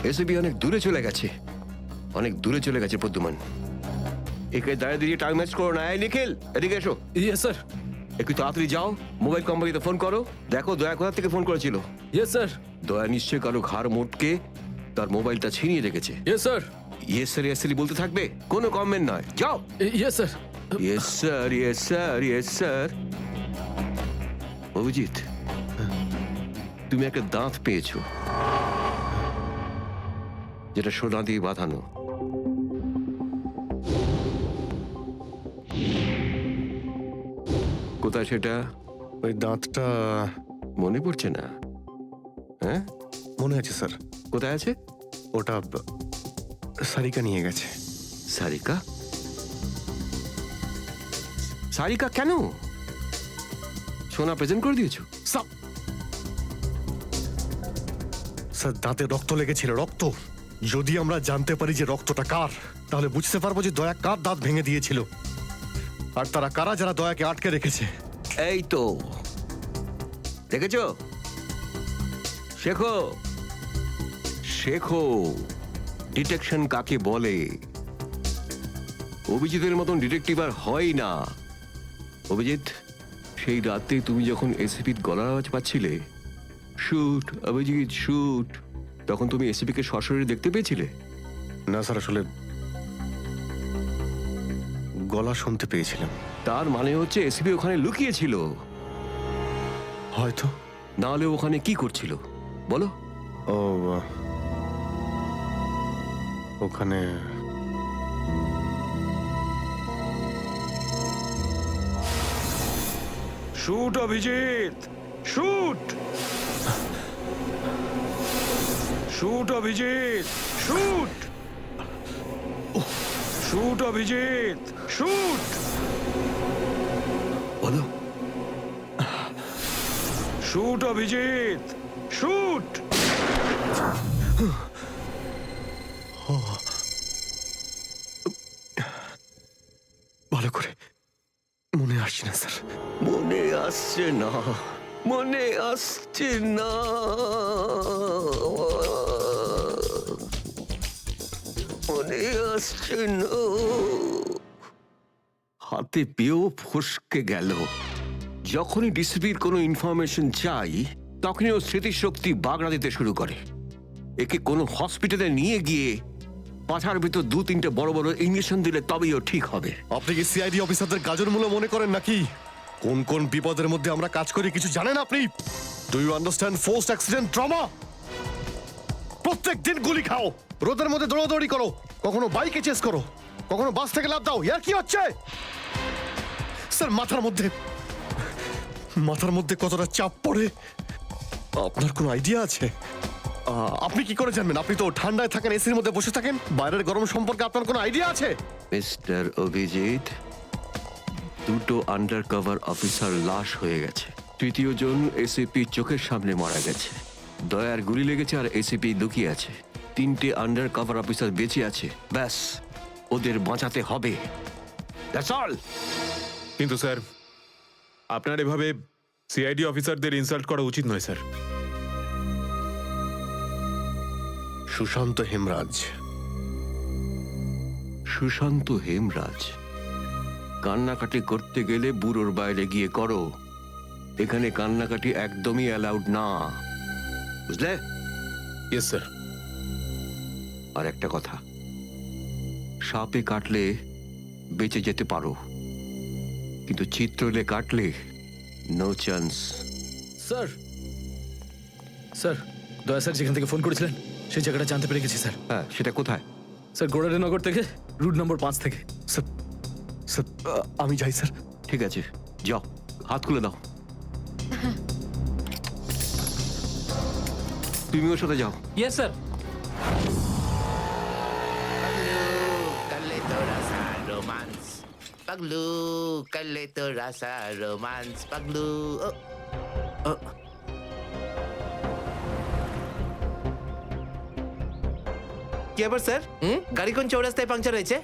ACP অনেক দূরে চলে গেছে, অনেক দূরে চলে গেছে প্রদ্যুমান। একে দাঁড়িয়ে দিয়ে টাইম ওয়েস্ট করো না। এই নিখিল, এদিকে এসো। Yes sir. একটু তাড়াতাড়ি যাও, মোবাইল কোম্পানিতে ফোন করো, দেখো দয়া কোথা থেকে ফোন করেছিল। Yes sir. দয়া নিশ্চয় কারো ঘাড় মোটকে তার মোবাইলটা ছিনিয়ে রেখেছে। Yes sir. Yes sir yes sir বলতে থাকবে, কোনো কমেন্ট নয়। যাও। Yes sir. Yes sir yes sir yes sir. Abhijit, তুমি একটা দাঁত পেয়েছো, যেটা সোনা দিয়ে বাঁধানো। কোথায় সেটা? ওই দাঁতটা মনে পড়ছে না? হ্যাঁ, মনে আছে স্যার। কোথায় আছে? ওটা সারিকা নিয়ে গেছে। সারিকা? সারিকা কেন? সোনা প্রেজেন্ট করে দিয়েছো? স্যার, দাঁতে রক্ত লেগেছিল, রক্ত। যদি আমরা জানতে পারি যে রক্তটা কার, তাহলে বুঝতে পারবো যে দয়া কার দাঁত ভেঙে দিয়েছিল, আর তারা কারা যারা দয়াকে আটকে রেখেছে। এই তো দেখেছো, শেখো শেখো ডিটেকশন কাকে বলে। অভিজিতের মতন ডিটেকটিভ আর হয় না। অভিজিৎ, সেই রাতে তুমি যখন এসিপির গলার আওয়াজ পাচ্ছিলে, শুট অভিজিৎ শুট, তখন তুমি এসিপিকে সরাসরি দেখতে পেয়েছিলে? না স্যার, আসলে গলা শুনতে পেয়েছিলাম। তার মানে হচ্ছে এসিপি ওখানে লুকিয়েছিল। হয়তো। নাহলে ওখানে কি করছিল বলো? ও, ওখানে shoot Abhijit, shoot shoot Abhijit, shoot shoot Abhijit, shoot বলো। Shoot Abhijit, shoot. ভালো করে মনে আসছে না স্যার। মনে আসছে না, মনে আসছে না, মনে আসছে না। হাতে পেয়েও ফসকে গেল। যখনই ডিসিপির কোনো ইনফরমেশন চাই, তখনই ও স্মৃতিশক্তি বাগড়া দিতে শুরু করে। একে কোনো হসপিটালে নিয়ে গিয়ে পাছার ভিতর 2-3টে বড় বড় ইঞ্জেকশন দিলে তবেই ও ঠিক হবে। আপনি কি সিআইডি অফিসারদের গাজর মূল্য মনে করেন নাকি? কোন কোন বিপদের মধ্যে আমরা কাজ করি কিছু জানেন আপনি? Do you understand forced accident trauma? প্রত্যেক দিন গুলি খাও, রোদের মধ্যে দৌড়াদৌড়ি করো, কখনো বাইকে চেস করো, কখনো বাস থেকে লাফ দাও। ইয়ার কি হচ্ছে স্যার? মাথার মধ্যে কতটা চাপ পড়ে আপনার কোনো আইডিয়া আছে? আপনি কি করে জানবেন? আপনি তো ঠান্ডায় থাকেন, এসির মধ্যে বসে থাকেন, বাইরের গরম সম্পর্কে আপনার কোনো আইডিয়া আছে? মিস্টার অভিজিৎ, 2টো আন্ডার কভার অফিসার লাশ হয়ে গেছে, 3য় জন এসিপি চোখের সামনে মারা গেছে, দয়ার গুলি লেগেছে আর এসিপি লুকিয়ে আছে, 3টে আন্ডার কভার অফিসার বেঁচে আছে। ব্যাস, ওদের বাঁচাতে হবে। That's all. কিন্তু স্যার, আপনার এভাবে সিআইডি অফিসারদের ইনসাল্ট করা উচিত নয় স্যার। সুশান্ত হেমরাজ। সুশান্ত হেমরাজ? কান্নাকাটি করতে গেলে বুড়োর বাইরে গিয়ে করো, এখানে কান্নাকাটি একদমই অ্যালাউড না, বুঝলে? Yes sir. আর একটা কথা, সাপে কাটলে বেঁচে যেতে পারো, কিন্তু চিত্রলে কাটলে নো চান্স। স্যার, স্যার, দয়া স্যার যেখান থেকে ফোন করেছিলেন সেই জায়গাটা জানতে পেরে গেছি স্যার। হ্যাঁ, সেটা কোথায়? স্যার, গোড়ারেনগর থেকে রুট নম্বর 5 থেকে। স্যার, স্যার, আমি যাই স্যার। ঠিক আছে, যাও, হাত খুলে দাও। তুমি ওর সাথে যাও। Yes sir. Paglu, kalito rasa romance. Paglu. কি ব্যাপার স্যার? গাড়ি কোন চৌরাস্তায় পাংচার হয়েছে?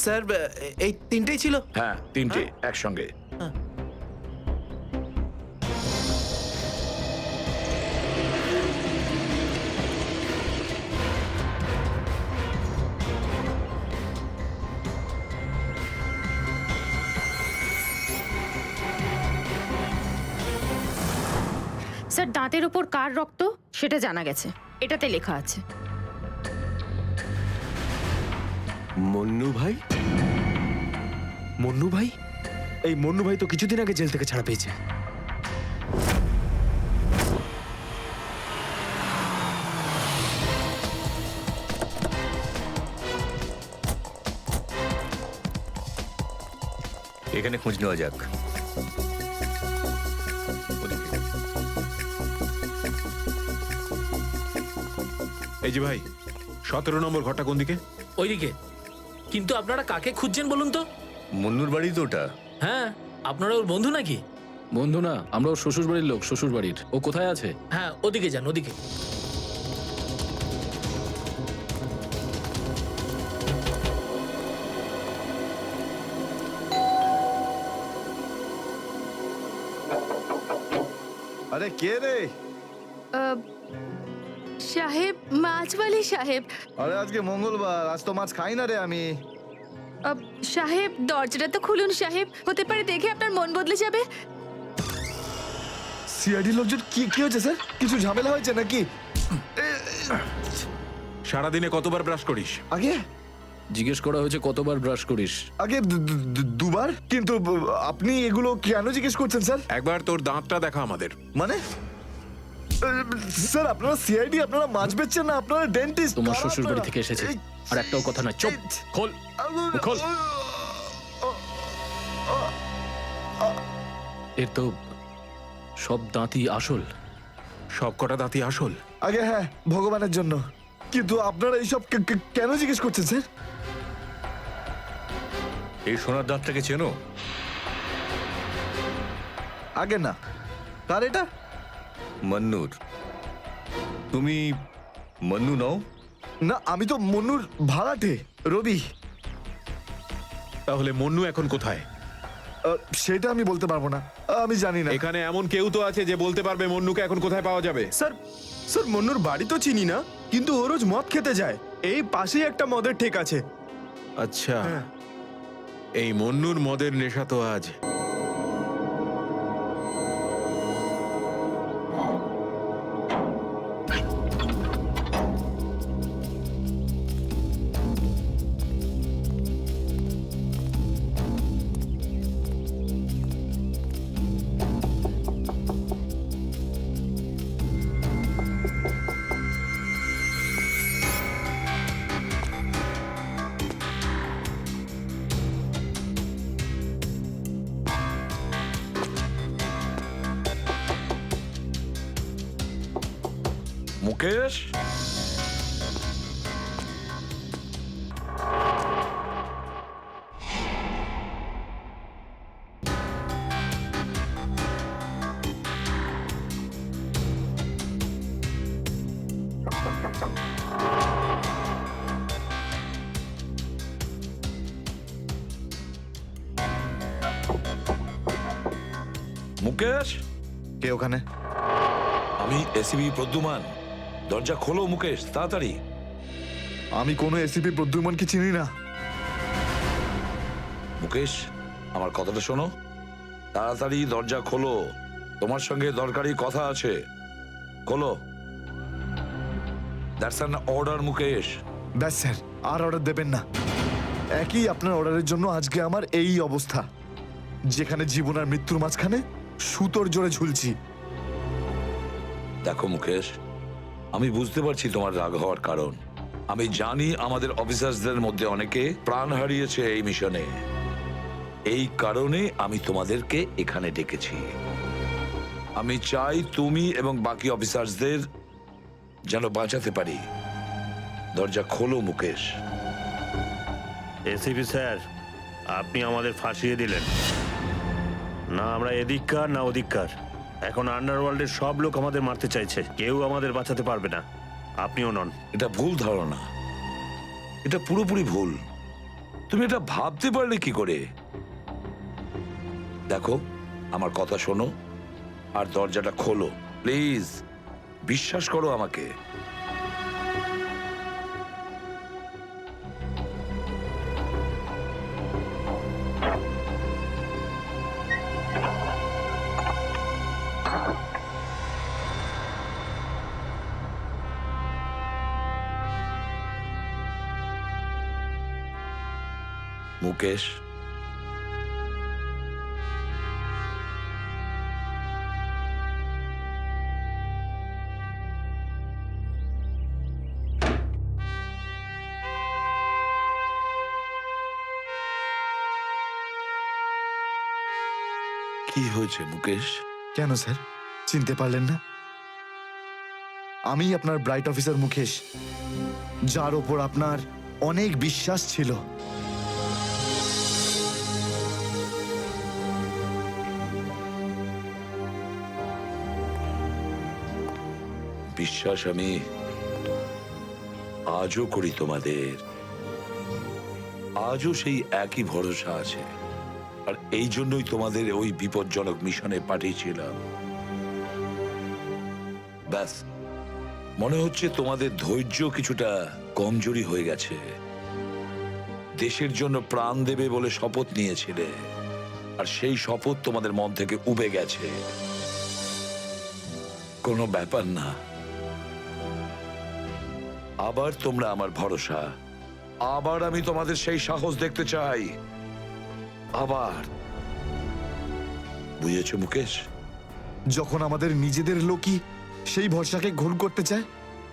স্যার এই তিনটেই ছিল। হ্যাঁ, তিনটে একসঙ্গে। স্যার দাঁতের ওপর কার রক্ত সেটা জানা গেছে, এটাতে লেখা আছে। মন্নু ভাই? মন্নু ভাই? এই মন্নু ভাই তো কিছুদিন আগে জেল থেকে ছাড়া পেয়েছে। এখানে খোঁজ নেওয়া যাক। এই যে ভাই, 17 নম্বর ঘরটা কোন দিকে? ওইদিকে। কিন্তু আপনারা কাকে খুঁজছেন বলুন তো? মন্নুর বাড়ি তো ওটা। হ্যাঁ, আপনারা ওর বন্ধু নাকি? বন্ধু না, আমরা ওর শ্বশুর বাড়ির লোক। শ্বশুর বাড়ির ও কোথায় আছে? হ্যাঁ, ওদিকে যান, ওদিকে। আরে কে রে? সাহেব, মাছওয়ালি সাহেব। আরে আজকে মঙ্গলবার, আজ তো মাছ খাই না রে আমি। সাহেব দরজাটা তো খুলুন সাহেব, হতে পারে দেখে আপনার মন বদলে যাবে। সিআইডি লোকজন কি কি হয়েছে স্যার? কিছু ঝামেলা হয়েছে নাকি? সারাদিনে কতবার ব্রাশ করিস? আগে জিজ্ঞেস করা হয়েছে কতবার ব্রাশ করিস। আগে দুবার। কিন্তু আপনি এগুলো কেন জিজ্ঞেস করছেন স্যার? একবার তোর দাঁতটা দেখা আমাদের। মানে স্যার আপনারা সিআইডি, আপনারা মাছ বেচছেন না, আপনারা ডেন্টিস্ট। তোমার শ্বশুর বাড়ি থেকে এসেছে, আর একটাও কথা না। চুপ, খোল খোল। এর তো সব দাঁতই আসল। সব কটা দাঁতই আসল? আগে হ্যাঁ, ভগবানের জন্য। কিন্তু আপনারা এইসব কেন জিজ্ঞেস করছেন স্যার? এই সোনার দাঁতটাকে চেনো? আগে না। কার এটা? মন্নুর। তুমি মন্নু নও? না, আমি তো মন্নুর ভাড়াটে, রবি। তাহলে মন্নু এখন কোথায়? সেটা আমি বলতে পারবো না, আমি জানি না। এখানে এমন কেউ তো আছে যে বলতে পারবে মন্নুকে এখন কোথায় পাওয়া যাবে? স্যার মন্নুর বাড়ি তো চিনি না, কিন্তু ও রোজ মদ খেতে যায়। এই পাশেই একটা মদের ঠেক আছে। আচ্ছা, এই মন্নুর মদের নেশা তো আজ। মুকেশ, মুকেশ। কে ওখানে? আমি এসিবি প্রদ্যুমান। দরজা খোলো মুকেশ, তাড়াতাড়ি। আমি কোনো এসিপি প্রদ্যুমনকে চিনি না। মুকেশ, আমার কথাটা শোনো। তাড়াতাড়ি দরজা খোলো, তোমার সঙ্গে দরকারি কথা আছে। খোলো। That's an order Mukesh. ব্যাস স্যার, আর অর্ডার দেবেন না। একই আপনার অর্ডারের জন্য আজকে আমার এই অবস্থা, যেখানে জীবন আর মৃত্যুর মাঝখানে সুতোর জোরে ঝুলছি। দেখো মুকেশ, আমি বুঝতে পারছি তোমার রাগ হওয়ার কারণ। আমি জানি আমাদের অফিসারদের মধ্যে অনেকে প্রাণ হারিয়েছে এই মিশনে। এই কারণে আমি তোমাদেরকে এখানে ডেকেছি। আমি চাই তুমি এবং বাকি অফিসারদের যেন বাঁচাতে পারি। দরজা খোলো মুকেশ। এসিপি স্যার, আপনি আমাদের ফাঁসিয়ে দিলেন। না আমরা এদিককার না ওদিককার। এখন আন্ডারওয়ার্ল্ডের সব লোক আমাদের মারতে চাইছে, কেউ আমাদের বাঁচাতে পারবে না, আপনিও নন। এটা ভুল ধারণা, এটা পুরোপুরি ভুল। তুমি এটা ভাবতে পারলে কি করে? দেখো, আমার কথা শোনো আর দরজাটা খোলো প্লিজ। বিশ্বাস করো আমাকে। মুকেশ, কি হয়েছে মুকেশ? কেন স্যার চিনতে পারলেন না? আমি আপনার ব্রাইট অফিসার মুকেশ, যার ওপর আপনার অনেক বিশ্বাস ছিল। বিশ্বাস আমি আজও করি তোমাদের। আজও সেই একই ভরসা আছে, আর এই জন্যই তোমাদের ওই বিপজ্জনক মিশনে পাঠিয়েছিলাম। ব্যাস, মনে হচ্ছে তোমাদের ধৈর্য কিছুটা কমজোরি হয়ে গেছে। দেশের জন্য প্রাণ দেবে বলে শপথ নিয়েছিলে, আর সেই শপথ তোমাদের মন থেকে উবে গেছে। কোনো ব্যাপার না, আবার তোমরা আমার ভরসা। আবার আমি তোমাদের সেই সাহস দেখতে চাই। আবার। বুঝেছো মুকেশ? যখন আমাদের নিজেদের লোকই সেই ভরসাকে ঘোর করতে চায়,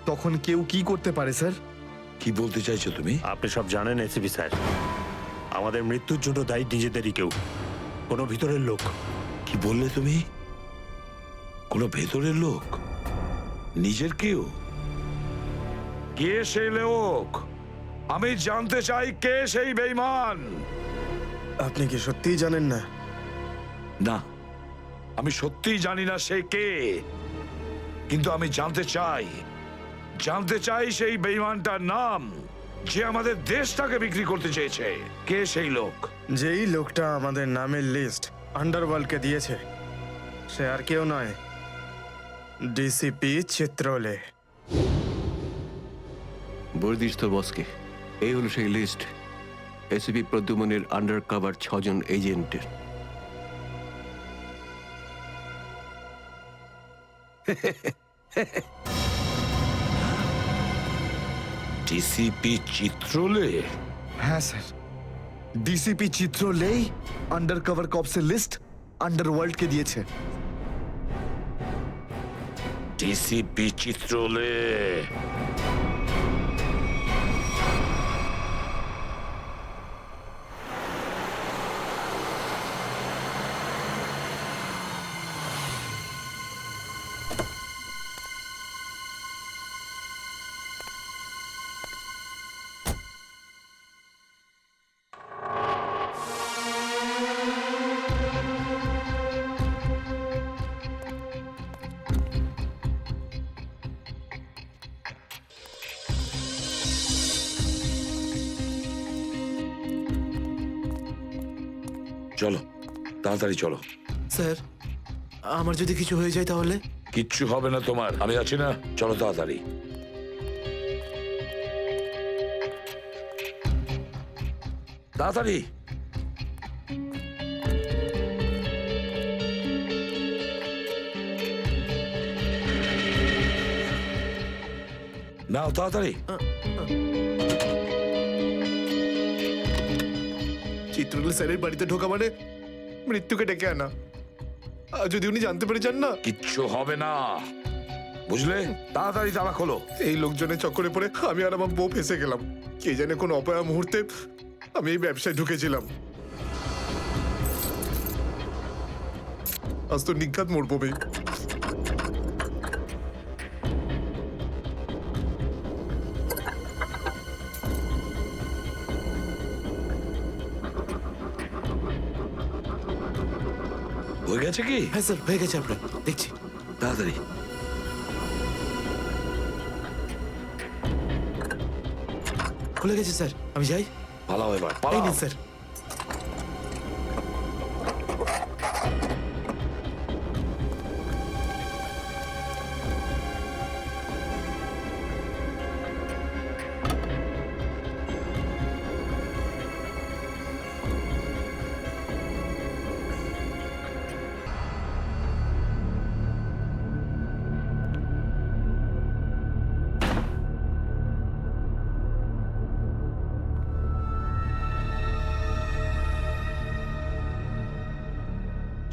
তখন কেউ কি করতে পারে স্যার? কি বলতে চাইছো তুমি? আপনি সব জানেন এসিপি স্যার, আমাদের মৃত্যুর জন্য দায়ী নিজেদেরই কেউ, কোনো ভিতরের লোক। কি বললে তুমি? কোনো ভেতরের লোক? নিজের কেউ? কে সেই লোক? আমি জানতে চাই কে সেই বেঈমান। আপনি কি সত্যিই জানেন না? না, আমি সত্যিই জানি না সে কে, কিন্তু আমি জানতে চাই সেই বেঈমানটার নাম, যে আমাদের দেশটাকে বিক্রি করতে চেয়েছে। কে সেই লোক? যেই লোকটা আমাদের নামের লিস্ট আন্ডারওয়ার্ল্ডকে দিয়েছে, সে আর কেউ নয়, ডিসিপি চিত্রলে। বর্দিস তোর বসকে। এই হলো সেই লিস্ট এসিপি প্রদ্যুমনের আন্ডার কভার 6 জন এজেন্টের। ডিসিপি চিত্রলে? হ্যাঁ স্যার, ডিসিপি চিত্রলেই আন্ডার কভার কপসের লিস্ট আন্ডারওয়ার্ল্ডকে দিয়েছে। ডিসিপি চিত্রলে? চলো, তাড়াতাড়ি চলো। স্যার, আমার যদি কিছু হয়ে যায় তাহলে? কিচ্ছু হবে না তোমার, আমি আছি না। চলো তাড়াতাড়ি। তাড়াতাড়ি। নাও তাড়াতাড়ি। চিত্রলে স্যারের বাড়িতে ঢোকা মানে মৃত্যুকে ডেকে আনা। আর যদি উনি জানতে পেরে যান না? কিচ্ছু হবে না, বুঝলে? তাড়াতাড়ি তালা খোলো। এই লোকজনের চক্করে পড়ে আমি আর আমার বউ ফেসে গেলাম। কে জানে কোন অপয়া মুহূর্তে আমি এই ব্যবসায় ঢুকেছিলাম। আজ তো নিঘাত মরবো বে। হয়ে গেছে কি? হ্যাঁ স্যার, হয়ে গেছে। আপনার দেখছি। তাড়াতাড়ি। খুলে গেছে স্যার, আমি যাই। পালাও এবার, পালাও। স্যার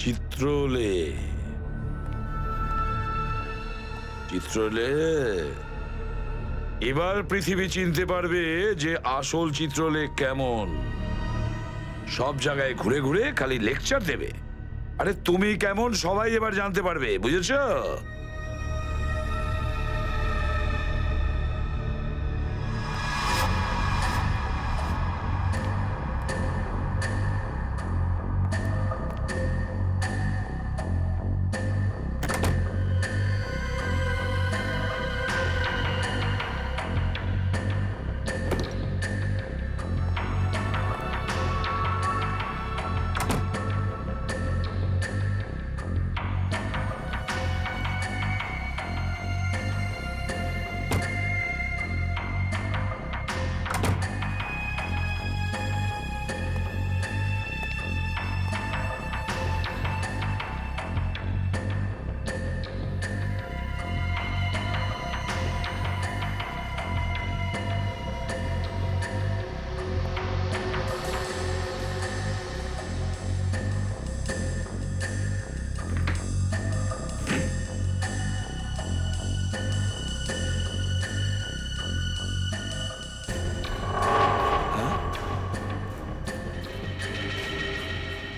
চিত্রলে, চিত্রলে, এবার পৃথিবী চিনতে পারবে যে আসল চিত্রলে কেমন। সব জায়গায় ঘুরে ঘুরে খালি লেকচার দেবে। আরে তুমি কেমন সবাই এবার জানতে পারবে, বুঝেছো?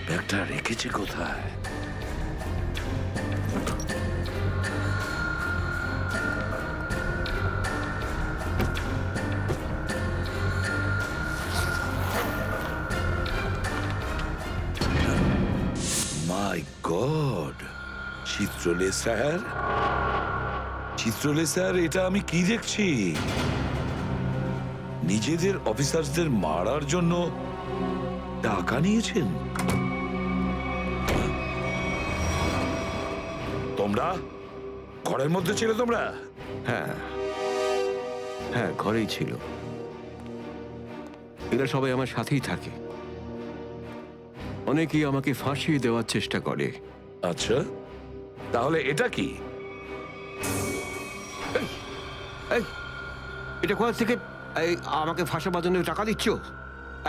ব্যাগটা রেখেছে কোথায়? মাই গড, চিত্রলে স্যার, চিত্রলে স্যার, এটা আমি কি দেখছি? নিজেদের অফিসারদের মারার জন্য টাকা নিয়েছেন তোমরা? ঘরের মধ্যে ছিল তোমরা? হ্যাঁ হ্যাঁ, ঘরেই ছিল। এরা সবাই আমার সাথেই থাকে। অনেকেই আমাকে ফাঁসিয়ে দেওয়ার চেষ্টা করে। আচ্ছা, তাহলে এটা কি? এই, এটা কোথা থেকে এই আমাকে ফাঁসাবার জন্য টাকা দিচ্ছ?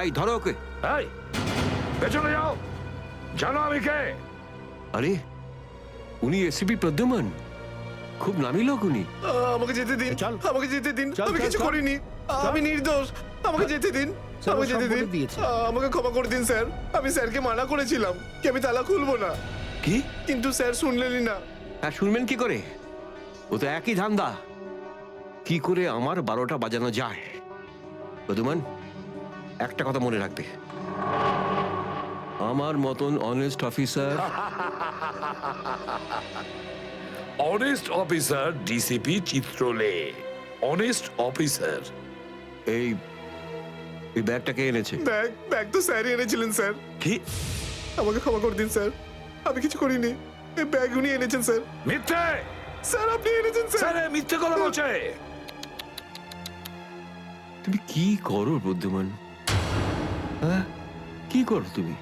এই ধরো ওকে। এই, পেছনে যাও, জানো আমি কে? আরে, উনি এসিপি প্রদ্যুমান, খুব নামি লোক উনি। আমাকে যেতে দিন, আমাকে যেতে দিন, আমি কিছু করিনি, আমি নির্দোষ, আমাকে যেতে দিন, আমাকে যেতে দিন, আমাকে ক্ষমা করে দিন স্যার। আমি স্যারকে মানা করেছিলাম কি আমি তালা খুলবো না, কি? কিন্তু স্যার শুনলেনই না। হ্যাঁ, শুনবেন কি করে? ও তো একই ধান্দা, কি করে আমার 12টা বাজানো যায়। প্রদ্যুমান, একটা কথা মনে রাখবে, আমার মতন honest officer, honest officer DCP Chitrole, honest officer. এই ব্যাগটাকে এনেছে। ব্যাগ তো স্যারই এনেছিলেন স্যার। কি? আমাকে ক্ষমা করে দিন স্যার, আমি কিছু করিনি, এই ব্যাগ উনি এনেছেন স্যার। মিথ্যে স্যার, আপনি এনেছেন স্যার। স্যার, মিথ্যে কথা বলছে। তুমি কি করো প্রদ্যুমান? হ্যাঁ, কি করো তুমি?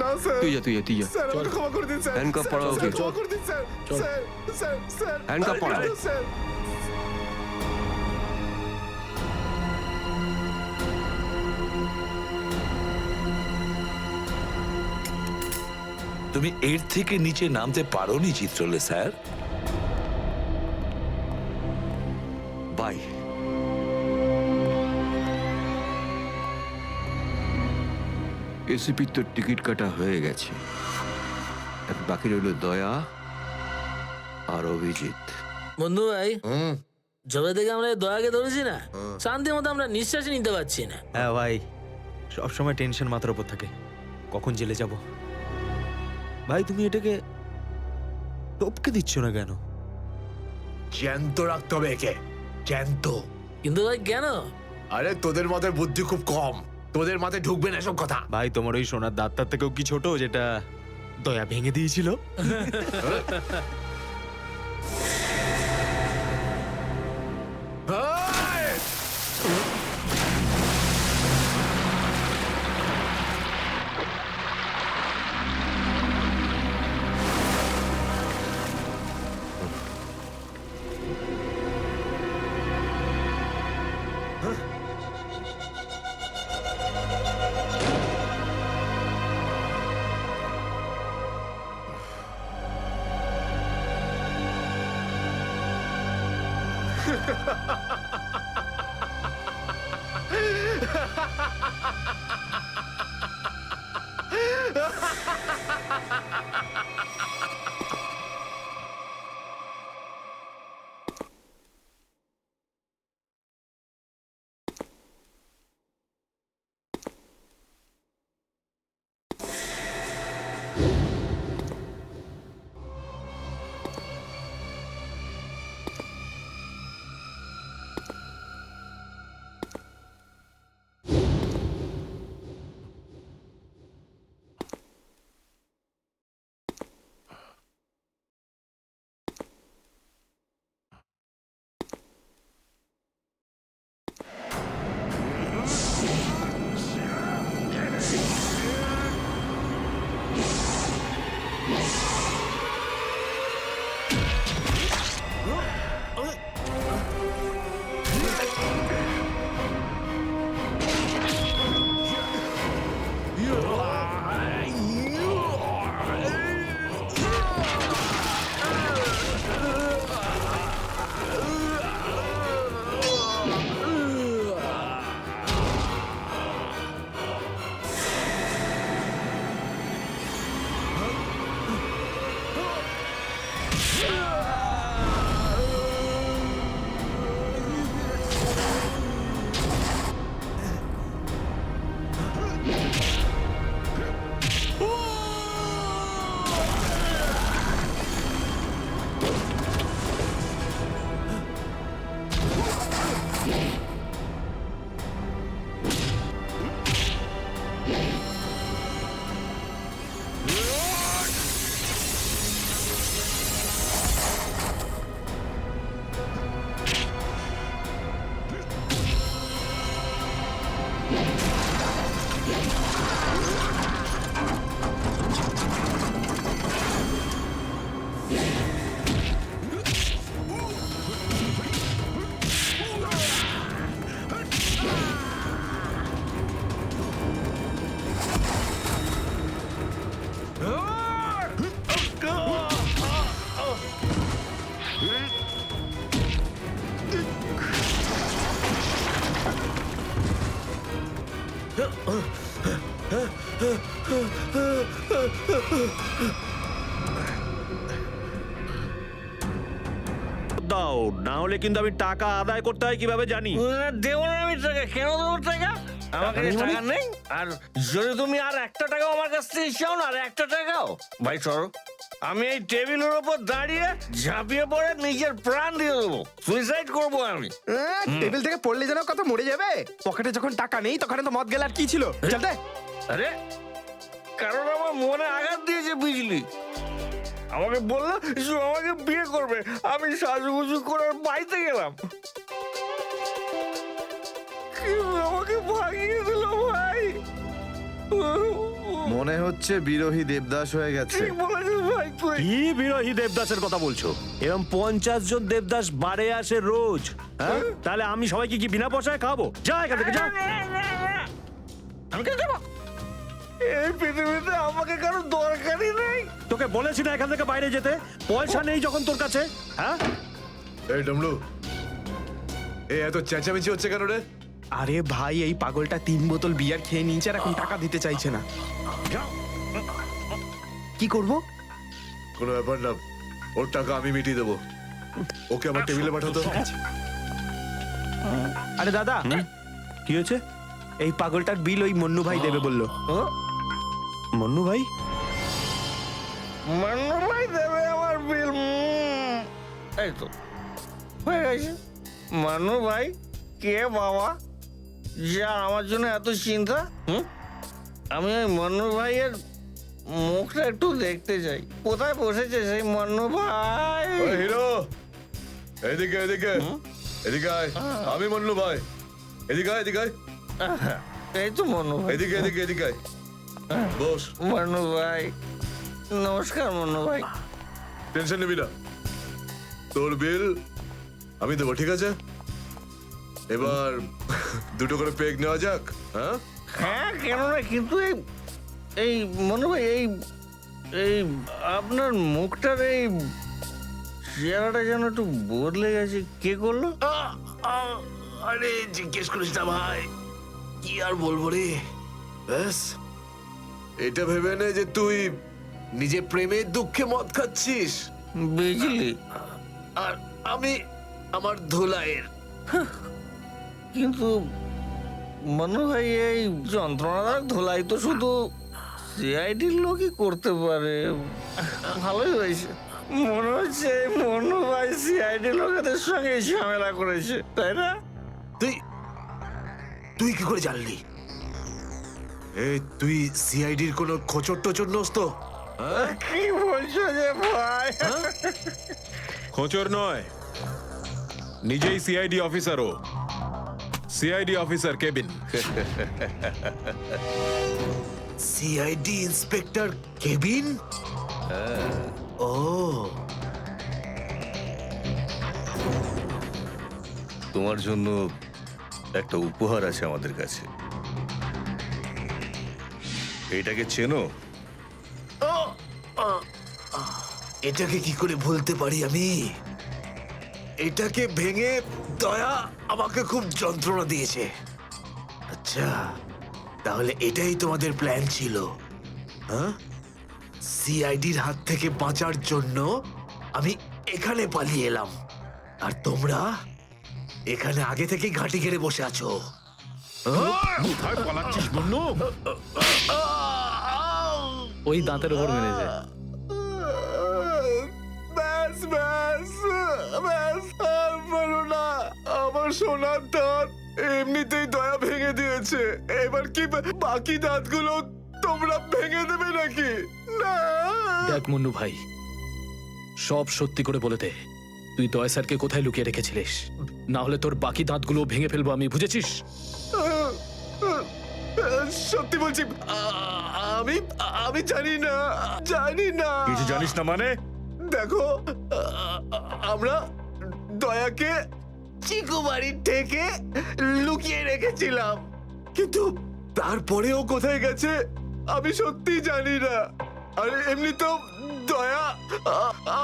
না স্যার, তুই যা, তুই যা, তুই যা। স্যার আমাকে ক্ষমা করে দিন স্যার। হ্যান্ডকাফ পরাও ওকে। ক্ষমা করে দিন sir. Sir, sir, sir, handcuff পরাও। স্যার। তুমি এর থেকে নিচে নামতে পারোনি চিত্রলে স্যার। বাই। এসিপির তো টিকিট কাটা হয়ে গেছে, বাকি রইল দয়া আর অভিজিৎ। বন্ধু ভাই, যবে থেকে আমরা এই দয়াকে ধরেছি না, শান্তি মতো আমরা নিঃশ্বাসই নিতে পারছি না। হ্যাঁ ভাই, সবসময় টেনশন মাথার উপর থাকে, কখন জেলে যাব। ভাই তুমি এটাকে টপকে দিচ্ছ না কেন? জ্যান্ত রাখতে হবে একে, জ্যান্ত। কিন্তু ভাই কেন? আরে তোদের মাথায় বুদ্ধি খুব কম, তোদের মাথায় ঢুকবে না এসব কথা। ভাই তোমার ওই সোনার দাঁতটার থেকেও কি ছোট যেটা দয়া ভেঙে দিয়েছিল? দাও, না হলে কিন্তু আমি টাকা আদায় করতে হয় কিভাবে জানি। দেবো না আমি টাকা, কেন দেবো টাকা? আমার কাছে টাকা নেই। আর যদি তুমি আর একটা টাকাও আমার কাছ থেকে চাও না, আর একটা টাকাও, ভাই সরো, আমি এই টেবিলের উপর দাঁড়িয়ে ঝাঁপিয়ে পড়ে নিজের প্রাণ দিয়ে দেবো, সুইসাইড করবো আমি। টেবিল থেকে পড়লে যেন কত মরে যাবে। পকেটে যখন টাকা নেই তখন তো মদ গেল আর কি ছিল। চলতে আরে কারণ আমার মনে আঘাত দিয়েছে বিজলি। আমাকে বললো আমাকে বিয়ে করবে, আমি সাজুগুজু করে বাড়িতে গেলাম, আমাকে ভাগিয়ে দিল ভাই। মনে হচ্ছে বিরোহী দেবদাস হয়ে গেছে। ঠিক বলেছিস ভাই তুই। কি বিরোহী দেবদাসের কথা বলছো? এরকম 50 জন দেবদাস বাড়ে আসে রোজ, হ্যাঁ? তাহলে আমি সবাইকে কি বিনা পয়সায় খাবো? যা এখান থেকে, যা। আমি কেন যাবো? এই পৃথিবীতে আমাকে কারো দরকারই নেই। তোকে বলেছি না এখান থেকে বাইরে যেতে? পয়সা নেই যখন তোর কাছে, হ্যাঁ? এই ডমরু, এই এত চেঁচামেচি হচ্ছে কেন রে? আরে ভাই, এই পাগলটা 3 বোতল বিয়ার খেয়ে নিয়েছে আর এখন টাকা দিতে চাইছে না। কি করব? কোনো ব্যাপার না, ওর টাকা আমি মিটিয়ে দেবো। ওকে আমার টেবিলে পাঠাতো। আরে দাদা, কি হয়েছে? এই পাগলটার বিল ওই মন্নু ভাই দেবে বললো। মন্নু ভাই? মান্নু ভাই দেবে আমার বিল। এই তো হয়ে গেছে। মান্নু ভাই কে বাবা? যে আমার জন্য এত চিন্তা? আমি ওই মন্নু ভাইয়ের মুখটা একটু দেখতে চাই। কোথায় বসেছে সেই মন্নু ভাই? হিরো, এদিকে এদিকে এদিকে আয়। আমি মন্নু ভাই, এদিকে আয়, এদিকে আয়। এই তো মন্নু ভাই। এদিকে এদিকে এদিকে আয়। বস। মন্নু ভাই, নমস্কার মন্নু ভাই। টেনশন নিবি না, তোর বিল আমি দেবো, ঠিক আছে? এবার দুটো করে পেগ নেওয়া যাক। হ্যাঁ হ্যাঁ, কেন না, কিন্তু এই মন্নু ভাই, এই আপনার মুখটার এই চেহারাটা যেন একটু বদলে গেছে। কে করলো? আরে জিজ্ঞেস করিস না ভাই, কি আর বলবো রে। ব্যাস, এটা ভেবে নে যে তুই নিজে প্রেমের দুঃখে মদ খাচ্ছিস, বুঝলি? আর আমি আমার ধুলাইয়ের। কিন্তু মনে হয় এই যন্ত্রণাদায়ক ধোলাই তো শুধু সিআইডির লোকই করতে পারে। ভালোই হয়েছে, মনে হচ্ছে মনু ভাই সিআইডি লোকেদের সঙ্গে ঝামেলা করেছে, তাই না? তুই কি করে জানলি? তুই সিআইডির কোনো খোঁচর টোচর নোস তো? কি বলছো যে ভাই? খোঁচর নয়, নিজেই সিআইডি অফিসার। ও CID officer cabin. CID inspector cabin? ও, তোমার জন্য একটা উপহার আছে আমাদের কাছে। এটাকে চেনো? এটাকে কি করে ভুলতে পারি আমি? এটাকে ভেঙে দয়া আমাকে খুব যন্ত্রণা দিয়েছে। আচ্ছা, তাহলে এটাই তোমাদের প্ল্যান ছিল? হ্যাঁ, সিআইডির হাত থেকে বাঁচার জন্য আমি এখানে পালিয়ে এলাম, আর তোমরা এখানে আগে থেকেই ঘাঁটি ঘেরে বসে আছো। কোথায় পালাচ্ছিস বন্ধু? ওই দাঁতের উপর মেরেছে। ব্যাস ব্যাস ব্যাস, আর বলো না। আমার সোনার দাঁত এমনিতেই দয়া ভেঙে দিয়েছে, এবার কি বাকি দাঁতগুলো তোমরা ভেঙে দেবে নাকি? না। দেখ মুন্নু ভাই, সব সত্যি করে বলে দে, তুই দয়া স্যারকে কোথায় লুকিয়ে রেখেছিলিস? না হলে তোর বাকি দাঁতগুলো ভেঙে ফেলবো আমি, বুঝেছিস? সত্যি বলছি, আমি আমি জানি না, জানি না। কিছু জানিস না মানে? দেখো, আমরা দয়াকে চিকু বাড়ির থেকে লুকিয়ে রেখেছিলাম, কিন্তু তারপরেও কোথায় গেছে আমি সত্যি জানি না। আর এমনি তো দয়া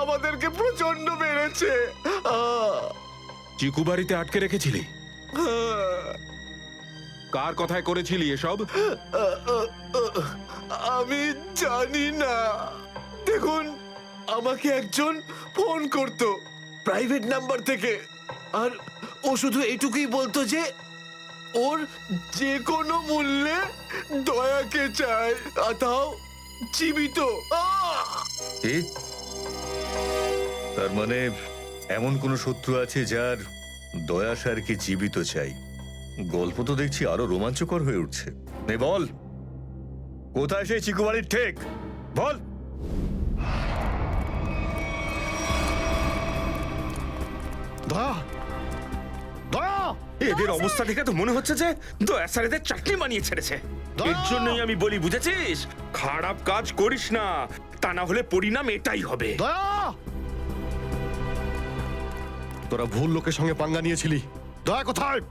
আমাদেরকে প্রচন্ড মেরেছে। চিকু বাড়িতে আটকে রেখেছিলি? কার কথায় করেছিলি এসব? আমি জানি না। দেখুন, আমাকে একজন ফোন করতো প্রাইভেট নাম্বার থেকে, আর ও শুধু এটুকুই বলতো যে ওর যে কোনো মূল্যে দয়াকে চায়, আর তাও জীবিত। তার মানে এমন কোন শত্রু আছে যার দয়া স্যারকে জীবিত চাই? গল্প তো দেখছি আরো রোমাঞ্চকর হয়ে উঠছে। নে বল, কোথায় সেই চিকু বাড়ির ঠেক? বল। দয়া, দয়া! এদের অবস্থা দেখে তো মনে হচ্ছে যে দয়া স্যার এদের চাকরি বানিয়ে ছেড়েছে। এর জন্যই আমি বলি, বুঝেছিস, খারাপ কাজ করিস না, তা না হলে পরিণাম এটাই হবে। দয়া! তোরা ভুল লোকের সঙ্গে পাঙ্গা নিয়েছিলি। দয়া কোথায়?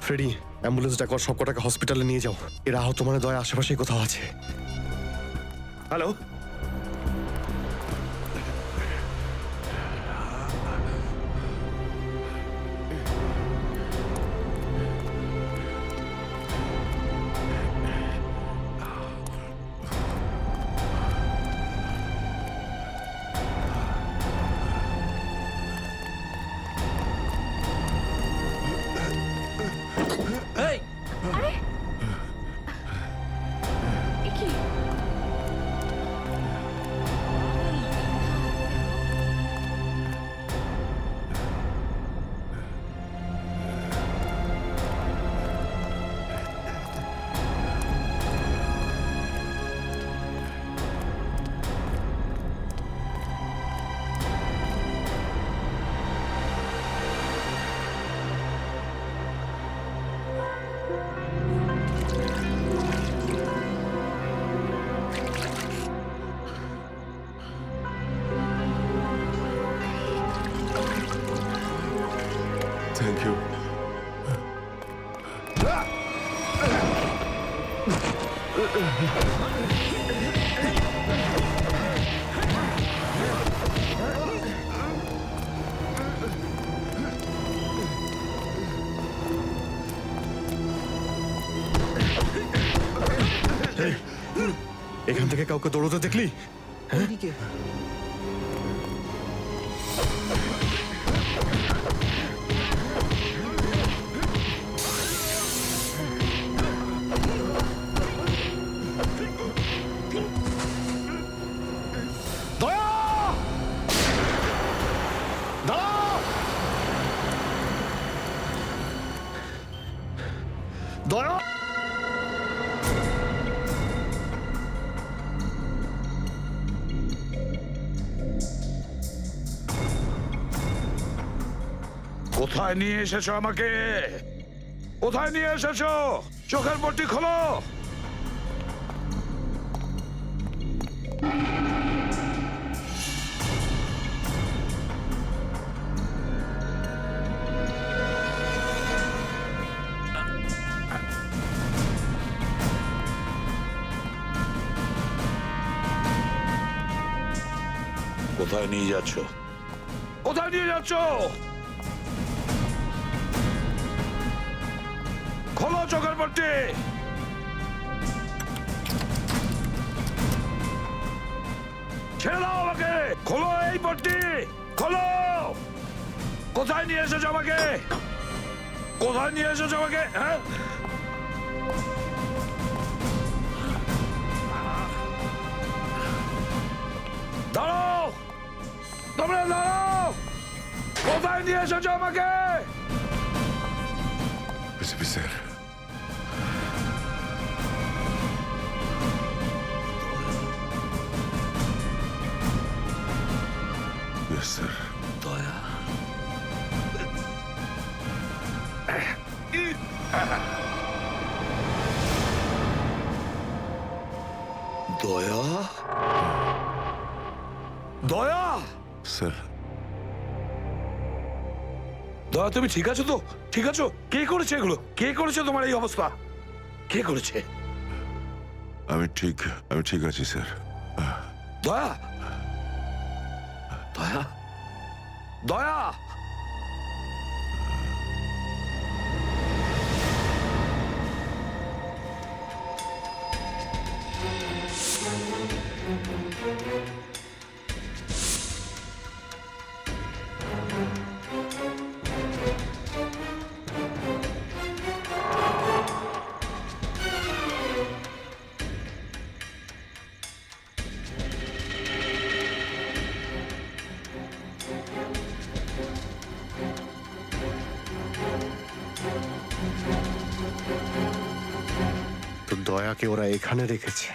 ফ্রেডি, অ্যাম্বুলেন্স ডাকো, সব কটাকে হসপিটালে নিয়ে যাও। এরা আহত মানে দয়া আশেপাশেই কোথাও আছে। হ্যালো, এখান থেকে কাউকে দৌড়তে দেখলি? দয়া! দাঁড়াও! দয়া! কোথায় নিয়ে এসেছো আমাকে? কোথায় নিয়ে এসেছো? চোখের পট্টি খোলো। কোথায় নিয়ে যাচ্ছ? কোথায় নিয়ে যাচ্ছ? খোলো চোখের পট্টি। ছেড়ে দাও আমাকে। খোলো এই পট্টি, খোলো। কোথায় নিয়ে এসেছো আমাকে? কোথায় নিয়ে এসেছো আমাকে? হ্যাঁ, দাঁড়াও, তোমরা দাঁড়াও। কোথায় নিয়ে এসেছো আমাকে? স্যার, স্যার, দয়া, দয়া, দয়া, স্যার, দয়া, তুমি ঠিক আছো তো? ঠিক আছো? কে করেছে এগুলো? কে করেছে তোমার এই অবস্থা? কে করেছে? আমি ঠিক আছি স্যার। দয়া, দয়া, দয়া, তো দয়াকে ওরা এখানে রেখেছে।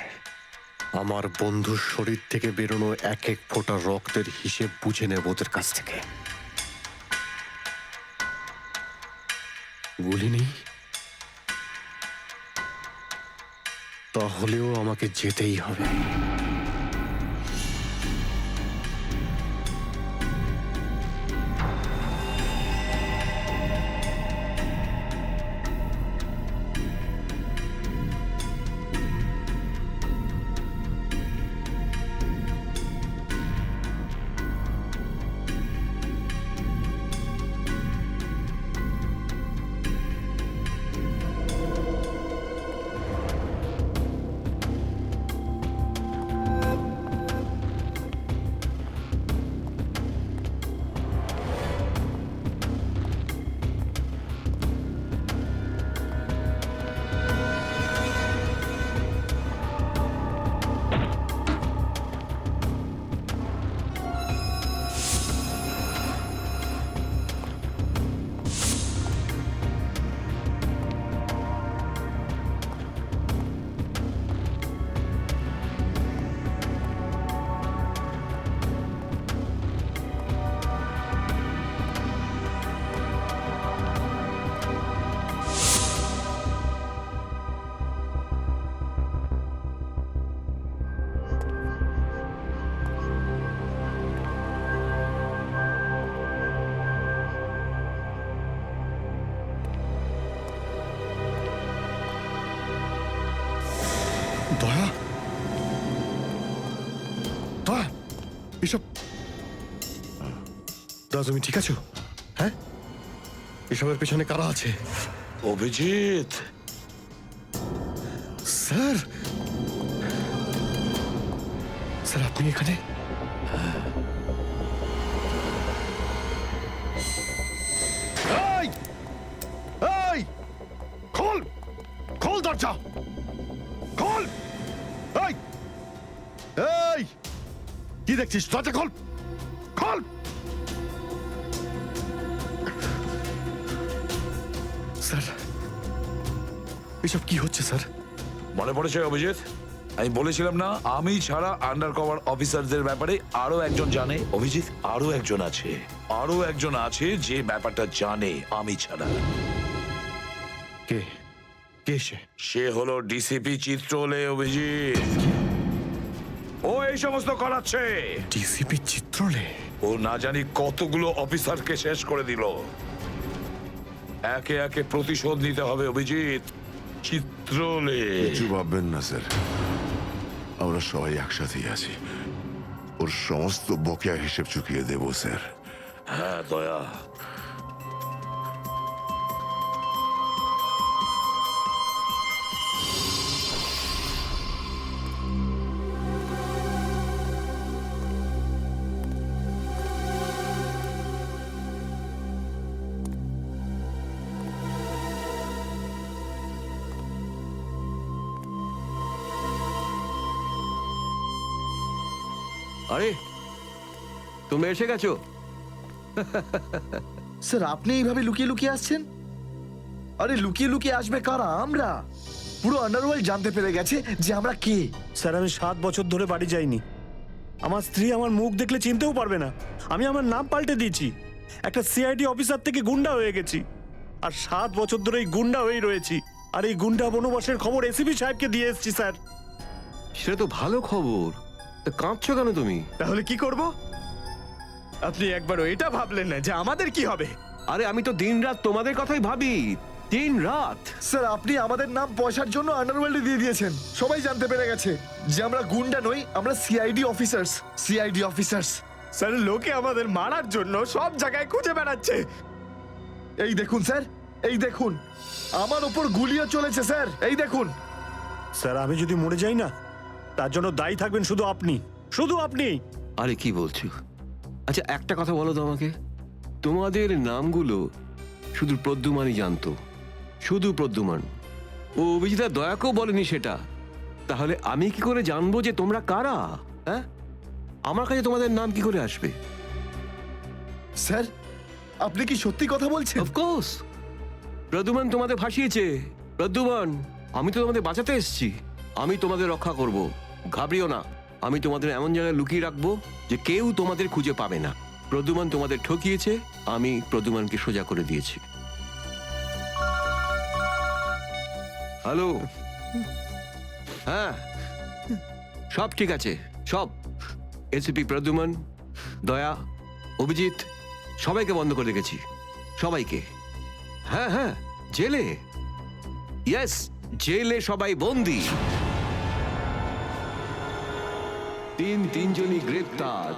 আমার বন্ধুর শরীর থেকে বেরোনো এক এক ফোঁটা রক্তের হিসেব বুঝে নেব ওদের কাছ থেকে। গুলি নেই, তাহলেও আমাকে যেতেই হবে। দয়া দয়া এসব দয়া তুমি ঠিক আছো? হ্যাঁ, এসবের পেছনে কারা আছে? অভিজিৎ, স্যার, স্যার আপনি এখানে? এই এই খোল, খোল দরজা, খোল! এই এই কি দেখছিস? দরজা খোল, খোল! স্যার এসব কি হচ্ছে স্যার? মনে পড়েছে অভিজিৎ? আমি বলেছিলাম না, আমি ছাড়া আন্ডার কভার অফিসারদের ব্যাপারে আরো একজন জানে। অভিজিৎ, আরো একজন আছে, আরো একজন আছে যে ব্যাপারটা জানে আমি ছাড়া। কে কে সে? সে হলো ডিসিপি চিত্রলে। অভিজিৎ, ও এই সমস্ত করাচ্ছে। ডিসিপি চিত্রলে? ও না জানি কতগুলো অফিসারকে শেষ করে দিল। একে একে প্রতিশোধ নিতে হবে অভিজিৎ। চিত্রলে। কিছু ভাববেন না স্যার, আমরা সবাই একসাথেই আছি। ওর সমস্ত বকেয়া হিসেব চুকিয়ে দেব স্যার। হ্যাঁ দয়া। আরে তোমরা এসে গেছো? স্যার আপনি এইভাবে লুকিয়ে লুকিয়ে আসছেন? আরে লুকিয়ে লুকিয়ে আসবে কারা? আমরা। পুরো আন্ডারওয়ার্ল্ড জানতে পেরে গেছে যে আমরা কে। স্যার আমি 7 বছর ধরে বাড়ি যাইনি। আমার স্ত্রী আমার মুখ দেখলে চিনতেও পারবে না। আমি আমার নাম পাল্টে দিয়েছি, একটা সিআইডি অফিসার থেকে গুন্ডা হয়ে গেছি। আর 7 বছর ধরে এই গুন্ডা হয়েই রয়েছি। আর এই গুন্ডা বনবাসের খবর এসিপি সাহেবকে দিয়ে এসেছি স্যার। সেটা তো ভালো খবর, তা কাঁদছো কেন তুমি? তাহলে কি করব? আপনি একবারও এটা ভাবলেন না যে আমাদের কি হবে? আরে আমি তো দিনরাত তোমাদের কথাই ভাবি, দিনরাত। স্যার আপনি আমাদের নাম পয়সার জন্য আন্ডারওয়ার্ল্ডে দিয়ে দিয়েছেন। সবাই জানতে পেরে গেছে যে আমরা গুন্ডা নই, আমরা CID officers. CID officers. Sir লোকে আমাদের মারার জন্য সব জায়গায় খুঁজে বেড়াচ্ছে। এই দেখুন স্যার, এই দেখুন, আমার ওপর গুলিও চলেছে স্যার, এই দেখুন। স্যার আমি যদি মরে যাই না, তার জন্য দায়ী থাকবেন শুধু আপনি, শুধু আপনি। আরে কি বলছো? আচ্ছা একটা কথা বলো তো আমাকে, তোমাদের নামগুলো শুধু প্রদ্যুমানই জানতো, শুধু প্রদ্যুমান। ও অভিজিৎ দয়াকেও বলেনি সেটা। তাহলে আমি কি করে জানবো যে তোমরা কারা? হ্যাঁ, আমার কাছে তোমাদের নাম কি করে আসবে? স্যার আপনি কি সত্যি কথা বলছেন? অফকোর্স, প্রদ্যুমান তোমাদের ভাসিয়েছে। প্রদ্যুমান, আমি তো তোমাদের বাঁচাতে এসেছি, আমি তোমাদের রক্ষা করব, ঘাবড়িও না। আমি তোমাদের এমন জায়গায় লুকিয়ে রাখবো যে কেউ তোমাদের খুঁজে পাবে না। প্রদ্যুমান তোমাদের ঠকিয়েছে, আমি প্রদ্যুমানকে সোজা করে দিয়েছি। হ্যালো, হ্যাঁ সব ঠিক আছে, সব। এসিপি প্রদ্যুমান, দয়া, অভিজিৎ সবাইকে বন্ধ করে রেখেছি, সবাইকে। হ্যাঁ হ্যাঁ, জেলে, ইয়েস জেলে সবাই বন্দি। তিনজনই গ্রেপ্তার।